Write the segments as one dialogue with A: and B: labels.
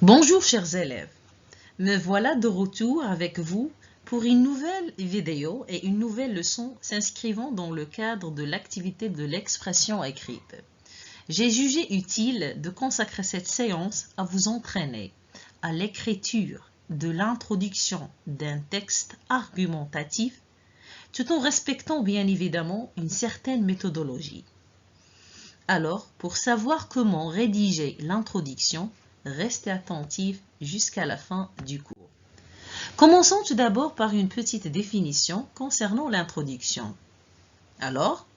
A: Bonjour chers élèves, me voilà de retour avec vous pour une nouvelle vidéo et une nouvelle leçon s'inscrivant dans le cadre de l'activité de l'expression écrite. J'ai jugé utile de consacrer cette séance à vous entraîner à l'écriture de l'introduction d'un texte argumentatif tout en respectant bien évidemment une certaine méthodologie. Alors, pour savoir comment rédiger l'introduction, restez attentifs jusqu'à la fin du cours. Commençons tout d'abord par une petite définition concernant l'introduction. Alors,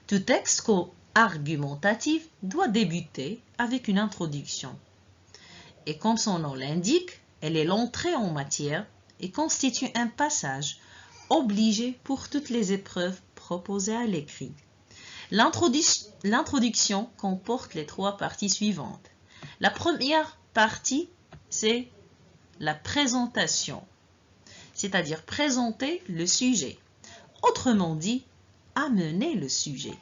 A: tout texte argumentatif doit débuter avec une introduction. Et comme son nom l'indique, elle est l'entrée en matière et constitue un passage obligé pour toutes les épreuves proposées à l'écrit. L'introduction comporte les trois parties suivantes. La première partie, c'est la présentation, c'est-à-dire présenter le sujet. Autrement dit, amener le sujet.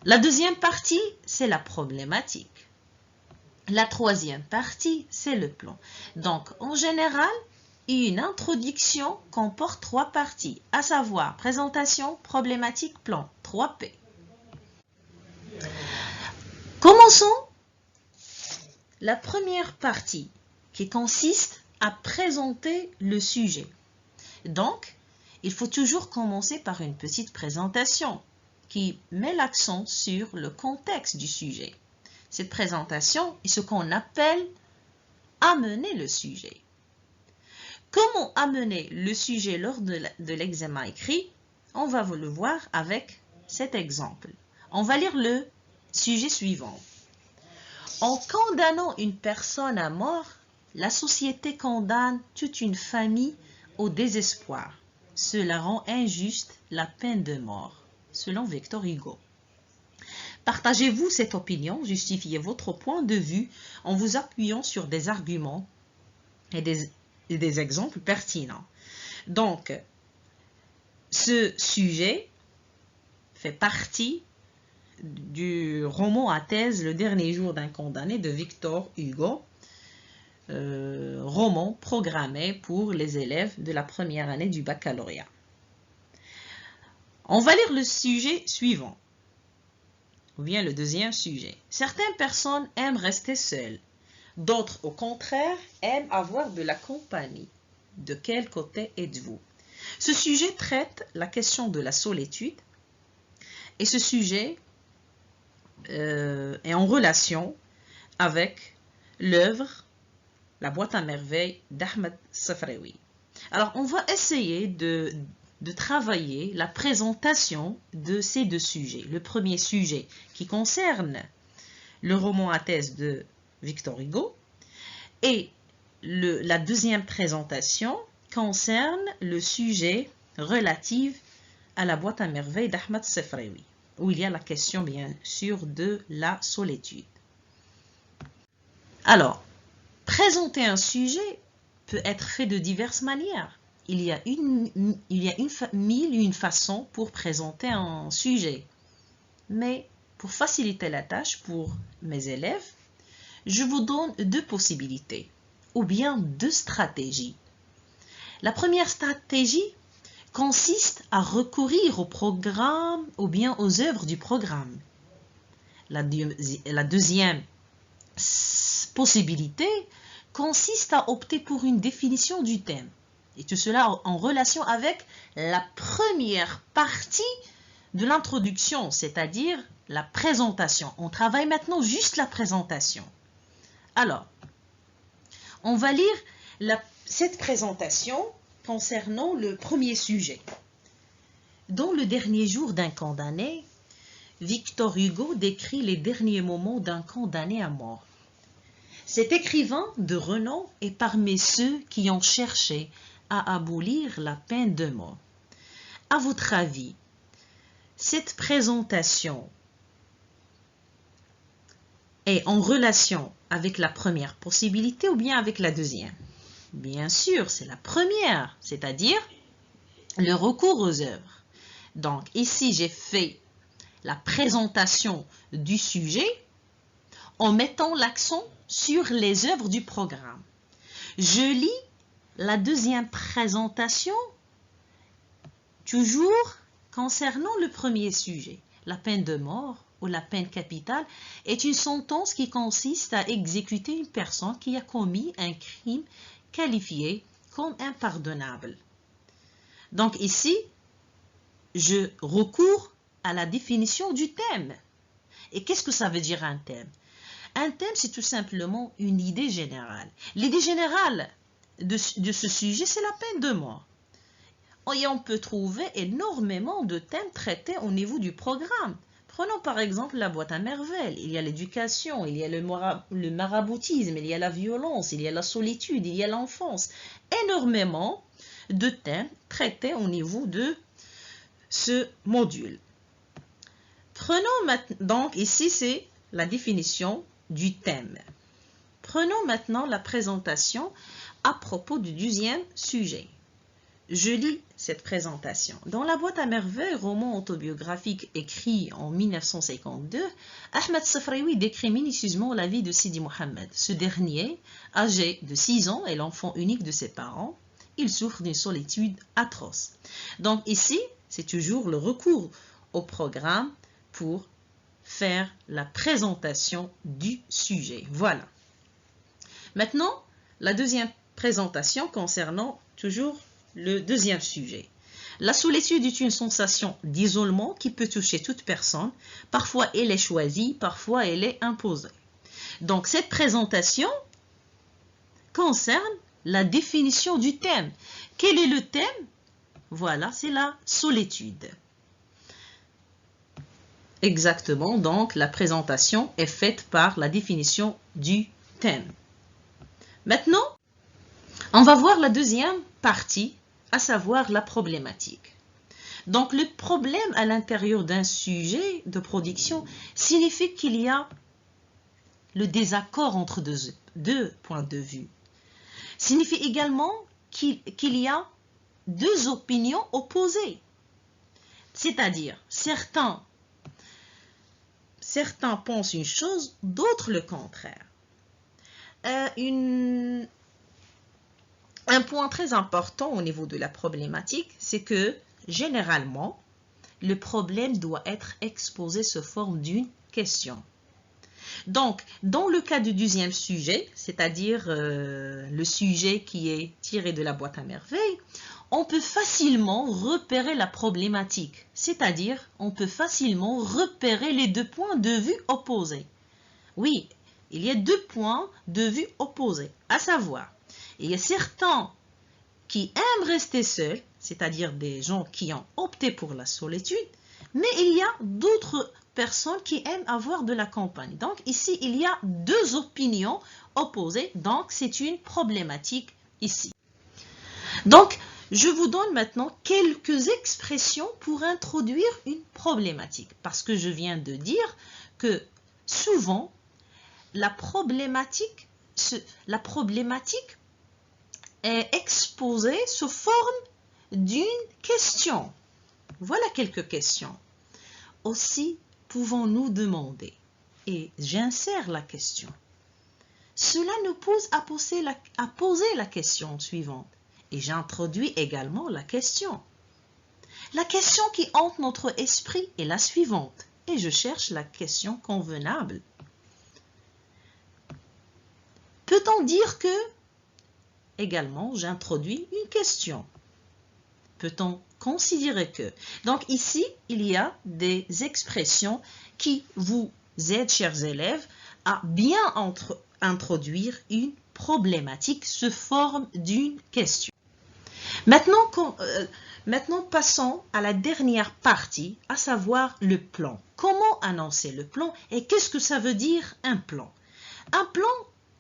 A: La deuxième partie, c'est la problématique. La troisième partie, c'est le plan. Donc, en général, une introduction comporte trois parties, à savoir présentation, problématique, plan, 3P. Commençons la première partie qui consiste à présenter le sujet. Donc, il faut toujours commencer par une petite présentation qui met l'accent sur le contexte du sujet. Cette présentation est ce qu'on appelle amener le sujet. Comment amener le sujet lors de l'examen écrit? On va le voir avec cet exemple. On va lire le sujet suivant. En condamnant une personne à mort, la société condamne toute une famille au désespoir. Cela rend injuste la peine de mort, selon Victor Hugo. Partagez-vous cette opinion, justifiez votre point de vue en vous appuyant sur des arguments et des exemples pertinents. Donc, ce sujet fait partie du roman à thèse Le dernier jour d'un condamné de Victor Hugo, roman programmé pour les élèves de la première année du baccalauréat. On va lire le sujet suivant, ou bien le deuxième sujet. Certaines personnes aiment rester seules. D'autres, au contraire, aiment avoir de la compagnie. De quel côté êtes-vous? Ce sujet traite la question de la solitude et ce sujet est en relation avec l'œuvre La boîte à merveilles d'Ahmed Safraoui. Alors, on va essayer de travailler la présentation de ces deux sujets. Le premier sujet qui concerne le roman à thèse de Victor Hugo et la deuxième présentation concerne le sujet relatif à la boîte à merveilles d'Ahmed Safraoui, où il y a la question bien sûr de la solitude. Alors, présenter un sujet peut être fait de diverses manières. Il y a mille et une façons pour présenter un sujet. Mais pour faciliter la tâche pour mes élèves, je vous donne deux possibilités, ou bien deux stratégies. La première stratégie consiste à recourir au programme ou bien aux œuvres du programme. La deuxième possibilité consiste à opter pour une définition du thème. Et tout cela en relation avec la première partie de l'introduction, c'est-à-dire la présentation. On travaille maintenant juste la présentation. Alors, on va lire cette présentation concernant le premier sujet. Dans Le dernier jour d'un condamné, Victor Hugo décrit les derniers moments d'un condamné à mort. Cet écrivain de renom est parmi ceux qui ont cherché à abolir la peine de mort. À votre avis, cette présentation est en relation avec la première possibilité ou bien avec la deuxième? Bien sûr, c'est la première, c'est-à-dire le recours aux œuvres. Donc ici, j'ai fait la présentation du sujet en mettant l'accent sur les œuvres du programme. Je lis la deuxième présentation, toujours concernant le premier sujet. La peine de mort ou la peine capitale est une sentence qui consiste à exécuter une personne qui a commis un crime qualifié comme impardonnable. Donc ici, je recours à la définition du thème. Et qu'est-ce que ça veut dire un thème? Un thème, c'est tout simplement une idée générale. L'idée générale de ce sujet, c'est la peine de mort. Et on peut trouver énormément de thèmes traités au niveau du programme. Prenons par exemple la boîte à merveilles. Il y a l'éducation, il y a le maraboutisme, il y a la violence, il y a la solitude, il y a l'enfance. Énormément de thèmes traités au niveau de ce module. Prenons maintenant, donc ici c'est la définition du thème. Prenons maintenant la présentation à propos du deuxième sujet. Je lis cette présentation. Dans La boîte à merveilles, roman autobiographique écrit en 1952, Ahmed Safraoui décrit minutieusement la vie de Sidi Mohamed. Ce dernier, âgé de 6 ans, est l'enfant unique de ses parents. Il souffre d'une solitude atroce. Donc ici, c'est toujours le recours au programme pour faire la présentation du sujet. Voilà. Maintenant, la deuxième présentation concernant toujours le deuxième sujet. La solitude est une sensation d'isolement qui peut toucher toute personne. Parfois, elle est choisie, parfois, elle est imposée. Donc, cette présentation concerne la définition du thème. Quel est le thème? Voilà, c'est la solitude. Exactement, donc la présentation est faite par la définition du thème. Maintenant, on va voir la deuxième partie, à savoir la problématique. Donc, le problème à l'intérieur d'un sujet de production signifie qu'il y a le désaccord entre deux points de vue. Signifie également qu'il y a deux opinions opposées. C'est-à-dire, certains pensent une chose, d'autres le contraire. Un point très important au niveau de la problématique, c'est que généralement, le problème doit être exposé sous forme d'une question. Donc, dans le cas du deuxième sujet, c'est-à-dire le sujet qui est tiré de la boîte à merveilles, on peut facilement repérer la problématique, c'est-à-dire on peut facilement repérer les deux points de vue opposés. Oui, il y a deux points de vue opposés, à savoir, il y a certains qui aiment rester seuls, c'est-à-dire des gens qui ont opté pour la solitude, mais il y a d'autres personnes qui aiment avoir de la compagnie. Donc ici, il y a deux opinions opposées, donc c'est une problématique ici. Donc, je vous donne maintenant quelques expressions pour introduire une problématique, parce que je viens de dire que souvent, la problématique est exposée sous forme d'une question. Voilà quelques questions. Aussi, pouvons-nous demander, et j'insère la question, cela nous pousse à poser la question suivante. Et j'introduis également la question. La question qui hante notre esprit est la suivante. Et je cherche la question convenable. Peut-on dire que? Également, j'introduis une question. Peut-on considérer que? Donc ici, il y a des expressions qui vous aident, chers élèves, à bien introduire une problématique sous forme d'une question. Maintenant, passons à la dernière partie, à savoir le plan. Comment annoncer le plan et qu'est-ce que ça veut dire un plan? Un plan,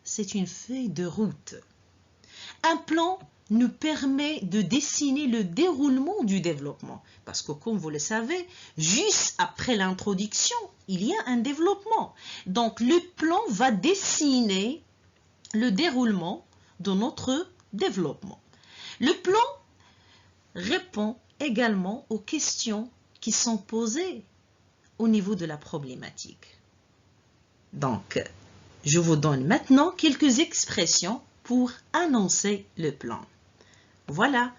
A: c'est une feuille de route. Un plan nous permet de dessiner le déroulement du développement. Parce que comme vous le savez, juste après l'introduction, il y a un développement. Donc le plan va dessiner le déroulement de notre développement. Le plan répond également aux questions qui sont posées au niveau de la problématique. Donc, Je vous donne maintenant quelques expressions pour annoncer le plan. Voilà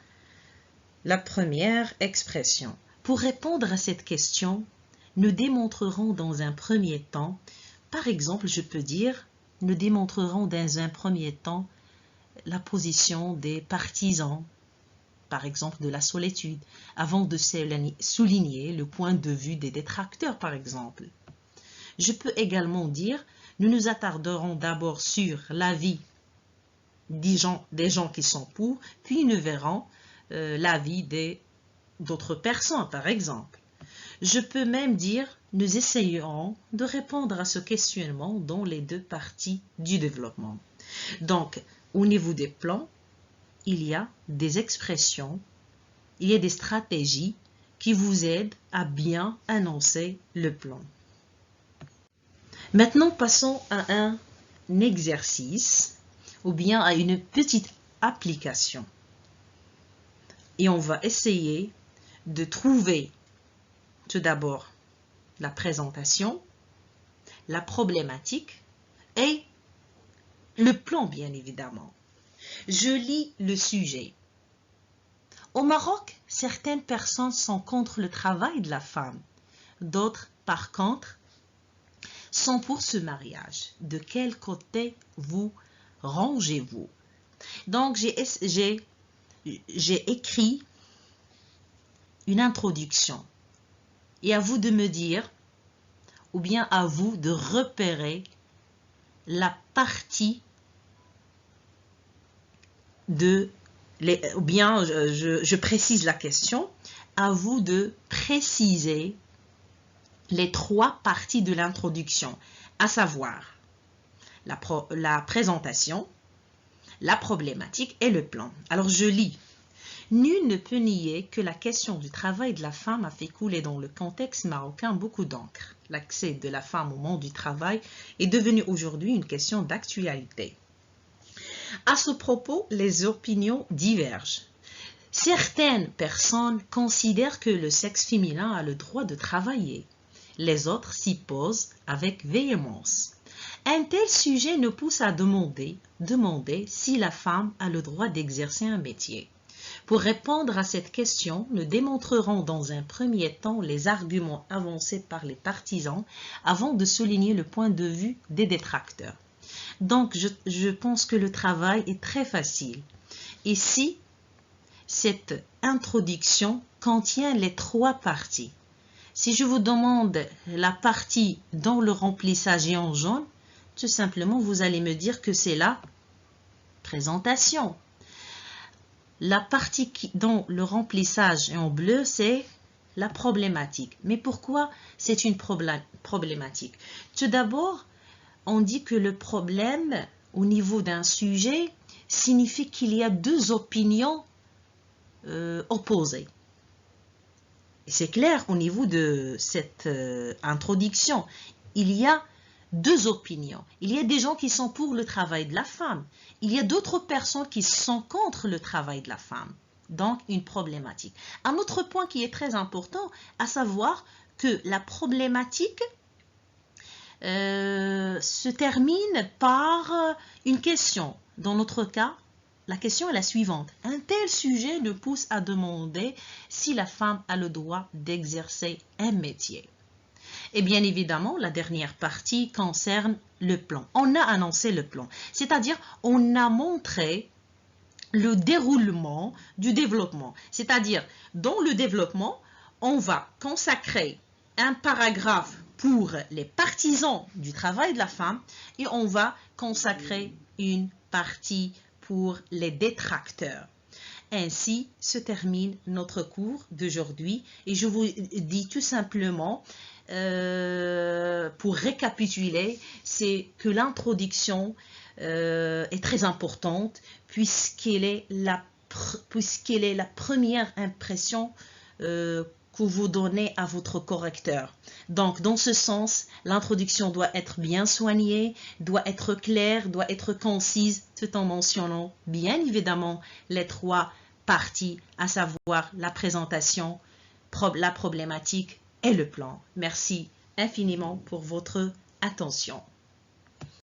A: la première expression. Pour répondre à cette question, nous démontrerons dans un premier temps, par exemple, je peux dire, nous démontrerons dans un premier temps la position des partisans, par exemple de la solitude, avant de souligner le point de vue des détracteurs, par exemple. Je peux également dire, nous nous attarderons d'abord sur l'avis des gens qui sont pour, puis nous verrons l'avis d'autres personnes, par exemple. Je peux même dire, nous essayerons de répondre à ce questionnement dans les deux parties du développement. Donc, au niveau des plans, il y a des expressions, il y a des stratégies qui vous aident à bien annoncer le plan. Maintenant, passons à un exercice ou bien à une petite application. Et on va essayer de trouver tout d'abord la présentation, la problématique et le plan, bien évidemment. Je lis le sujet. Au Maroc, certaines personnes sont contre le travail de la femme. D'autres, par contre, sont pour ce mariage. De quel côté vous rangez-vous? Donc, j'ai écrit une introduction. Et à vous de me dire, ou bien à vous de repérer la partie ou bien je précise la question, à vous de préciser les trois parties de l'introduction, à savoir la présentation, la problématique et le plan. Alors je lis. Nul ne peut nier que la question du travail de la femme a fait couler dans le contexte marocain beaucoup d'encre. L'accès de la femme au monde du travail est devenu aujourd'hui une question d'actualité. À ce propos, les opinions divergent. Certaines personnes considèrent que le sexe féminin a le droit de travailler. Les autres s'y posent avec véhémence. Un tel sujet nous pousse à demander si la femme a le droit d'exercer un métier. Pour répondre à cette question, nous démontrerons dans un premier temps les arguments avancés par les partisans avant de souligner le point de vue des détracteurs. Donc, je pense que le travail est très facile. Ici, cette introduction contient les trois parties. Si je vous demande la partie dont le remplissage est en jaune, tout simplement, vous allez me dire que c'est la présentation. La partie dont le remplissage est en bleu, c'est la problématique. Mais pourquoi c'est une problématique? Tout d'abord, on dit que le problème au niveau d'un sujet signifie qu'il y a deux opinions opposées. C'est clair au niveau de cette introduction. Il y a deux opinions. Il y a des gens qui sont pour le travail de la femme. Il y a d'autres personnes qui sont contre le travail de la femme. Donc, une problématique. Un autre point qui est très important, à savoir que la problématique se termine par une question. Dans notre cas, la question est la suivante. Un tel sujet nous pousse à demander si la femme a le droit d'exercer un métier. Et bien évidemment, la dernière partie concerne le plan. On a annoncé le plan, c'est-à-dire on a montré le déroulement du développement. C'est-à-dire, dans le développement, on va consacrer un paragraphe pour les partisans du travail de la femme et on va consacrer une partie pour les détracteurs. Ainsi se termine notre cours d'aujourd'hui et je vous dis tout simplement, pour récapituler, c'est que l'introduction est très importante puisqu'elle est la première impression que vous donnez à votre correcteur. Donc, dans ce sens, l'introduction doit être bien soignée, doit être claire, doit être concise, tout en mentionnant bien évidemment les trois parties, à savoir la présentation, la problématique et le plan. Merci infiniment pour votre attention.